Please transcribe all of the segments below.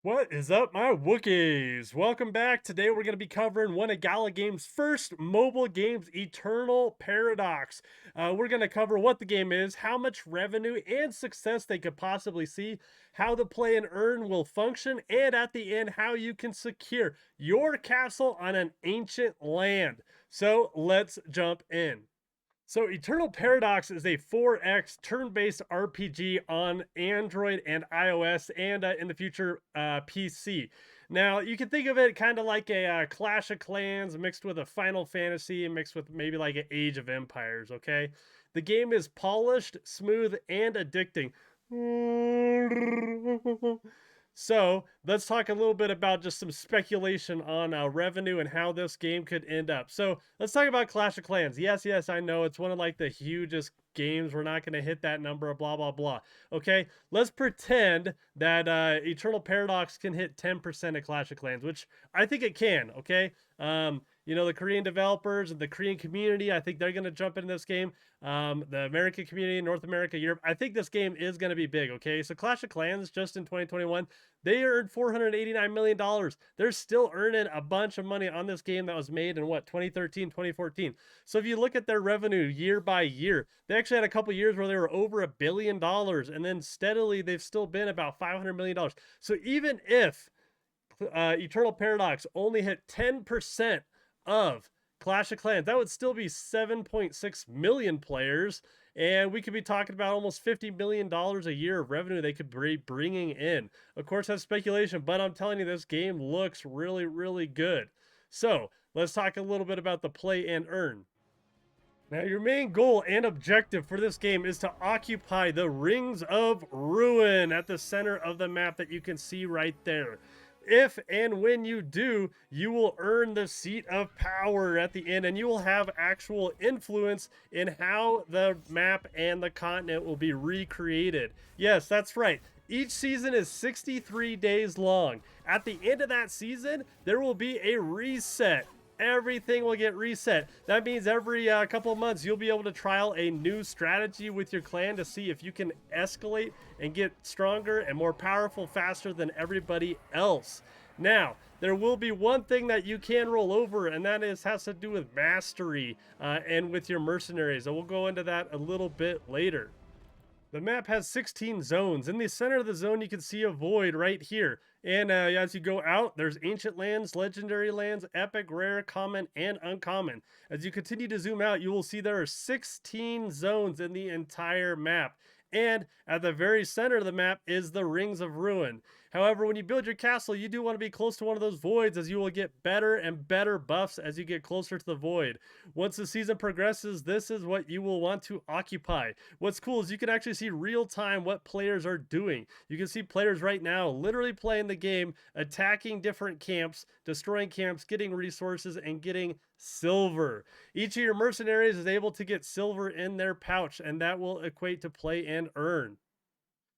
What is up, my Wookiees? Welcome back. Today we're going to be covering one of Gala Games' first mobile games, Eternal Paradox. We're going to cover what the game is, how much revenue and success they could possibly see, how the play and earn will function, and at the end, how you can secure your castle on an ancient land. So let's jump in. So Eternal Paradox is a 4X turn-based RPG on Android and iOS and in the future PC. Now, you can think of it kind of like a Clash of Clans mixed with a Final Fantasy and mixed with maybe like an Age of Empires, okay? The game is polished, smooth, and addicting. So let's talk a little bit about just some speculation on revenue and how this game could end up. So let's talk about Clash of Clans. Yes, I know it's one of like the hugest games. We're not going to hit that number, blah, blah, blah. Okay, let's pretend that Eternal Paradox can hit 10% of Clash of Clans, which I think it can, okay? The Korean developers and the Korean community, I think they're going to jump into this game. The American community, North America, Europe, I think this game is going to be big, okay? So Clash of Clans, just in 2021, they earned $489 million. They're still earning a bunch of money on this game that was made in, 2013, 2014. So if you look at their revenue year by year, they actually had a couple years where they were over $1 billion, and then steadily they've still been about $500 million. So even if Eternal Paradox only hit 10% of Clash of Clans, that would still be 7.6 million players, and we could be talking about almost $50 million a year of revenue they could be bringing in. Of course, that's speculation, but I'm telling you, this game looks really, really good. So let's talk a little bit about the play and earn. Now, your main goal and objective for this game is to occupy the Rings of Ruin at the center of the map that you can see right there. If and when you do, you will earn the seat of power at the end, and you will have actual influence in how the map and the continent will be recreated. Yes, that's right. Each season is 63 days long. At the end of that season, there will be a reset. Everything will get reset. That means every couple of months you'll be able to trial a new strategy with your clan to see if you can escalate and get stronger and more powerful faster than everybody else. Now, there will be one thing that you can roll over, and that has to do with mastery and with your mercenaries. And we'll go into that a little bit later. The map has 16 zones. In the center of the zone, you can see a void right here. And as you go out, there's ancient lands, legendary lands, epic, rare, common, and uncommon. As you continue to zoom out, you will see there are 16 zones in the entire map. And at the very center of the map is the Rings of Ruin. However, when you build your castle, you do want to be close to one of those voids, as you will get better and better buffs as you get closer to the void. Once the season progresses, this is what you will want to occupy. What's cool is you can actually see real time what players are doing. You can see players right now literally playing the game, attacking different camps, destroying camps, getting resources, and getting silver. Each of your mercenaries is able to get silver in their pouch, and that will equate to play and earn.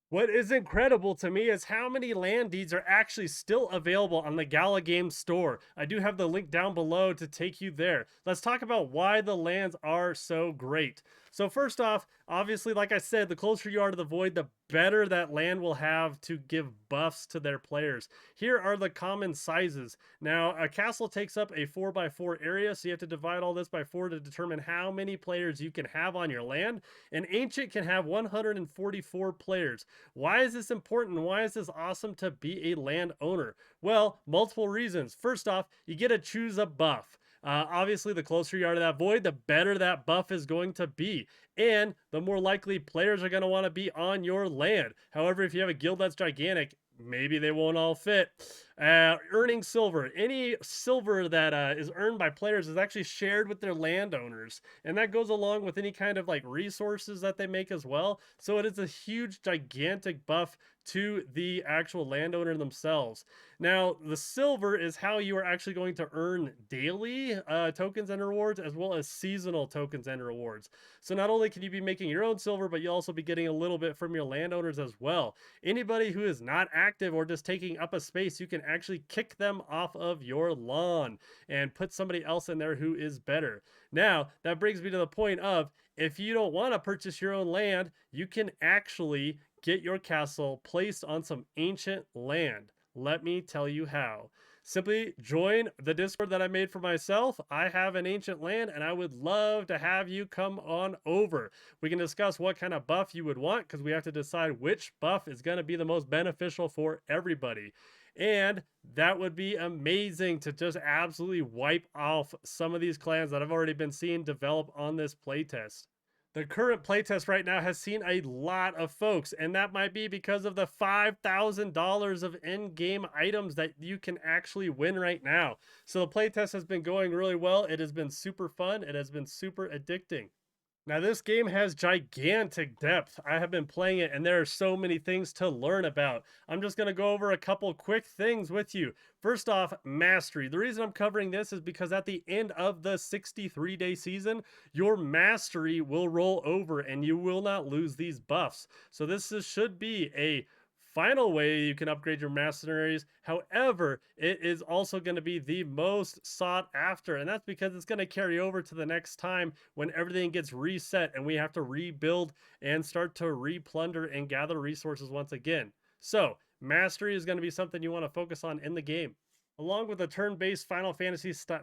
What is incredible to me is how many land deeds are actually still available on the Gala Games store. I do have the link down below to take you there. Let's talk about why the lands are so great. So first off, obviously, like I said, the closer you are to the void, the better that land will have to give buffs to their players. Here are the common sizes. Now, a castle takes up a 4x4 area, so you have to divide all this by 4 to determine how many players you can have on your land. An ancient can have 144 players. Why is this important? Why is this awesome to be a landowner? Well, multiple reasons. First off, you get to choose a buff. Obviously, the closer you are to that void, the better that buff is going to be. And the more likely players are going to want to be on your land. However, if you have a guild that's gigantic, maybe they won't all fit. Earning silver. Any silver that is earned by players is actually shared with their landowners. And that goes along with any kind of like resources that they make as well. So it is a huge, gigantic buff to the actual landowner themselves. Now, the silver is how you are actually going to earn daily tokens and rewards, as well as seasonal tokens and rewards. So not only can you be making your own silver, but you'll also be getting a little bit from your landowners as well. Anybody who is not active or just taking up a space, you can actually kick them off of your lawn and put somebody else in there who is better. Now, that brings me to the point of, if you don't want to purchase your own land, you can actually get your castle placed on some ancient land. Let me tell you how. Simply join the Discord that I made for myself. I have an ancient land and I would love to have you come on over. We can discuss what kind of buff you would want because we have to decide which buff is going to be the most beneficial for everybody. And that would be amazing to just absolutely wipe off some of these clans that I've already been seeing develop on this playtest. The current playtest right now has seen a lot of folks, and that might be because of the $5,000 of in-game items that you can actually win right now. So the playtest has been going really well. It has been super fun. It has been super addicting. Now, this game has gigantic depth. I have been playing it, and there are so many things to learn about. I'm just going to go over a couple quick things with you. First off, mastery. The reason I'm covering this is because at the end of the 63-day season, your mastery will roll over, and you will not lose these buffs. So should be a final way you can upgrade your mercenaries. However, it is also going to be the most sought after, and that's because it's going to carry over to the next time when everything gets reset and we have to rebuild and start to replunder and gather resources once again. So mastery is going to be something you want to focus on in the game. Along with a turn-based Final Fantasy style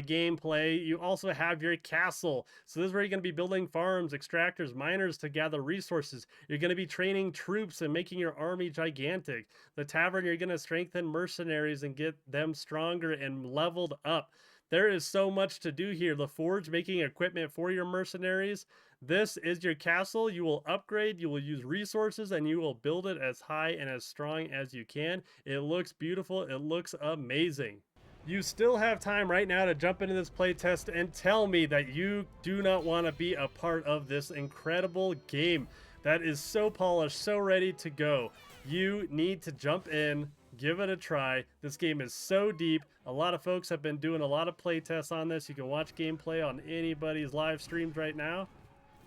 gameplay, you also have your castle. So this is where you're going to be building farms, extractors, miners to gather resources. You're going to be training troops and making your army gigantic. The tavern, you're going to strengthen mercenaries and get them stronger and leveled up. There is so much to do here. The forge, making equipment for your mercenaries. This is your castle. You will upgrade, you will use resources, and you will build it as high and as strong as you can. It looks beautiful. It looks amazing. You still have time right now to jump into this playtest and tell me that you do not want to be a part of this incredible game that is so polished, so ready to go. You need to jump in. Give it a try. This game is so deep. A lot of folks have been doing a lot of playtests on this. You can watch gameplay on anybody's live streams right now.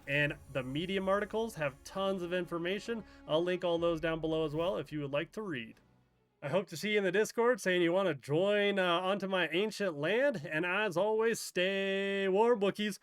And the Medium articles have tons of information. I'll link all those down below as well if you would like to read. I hope to see you in the Discord saying you want to join onto my ancient land. And as always, stay warm, bookies.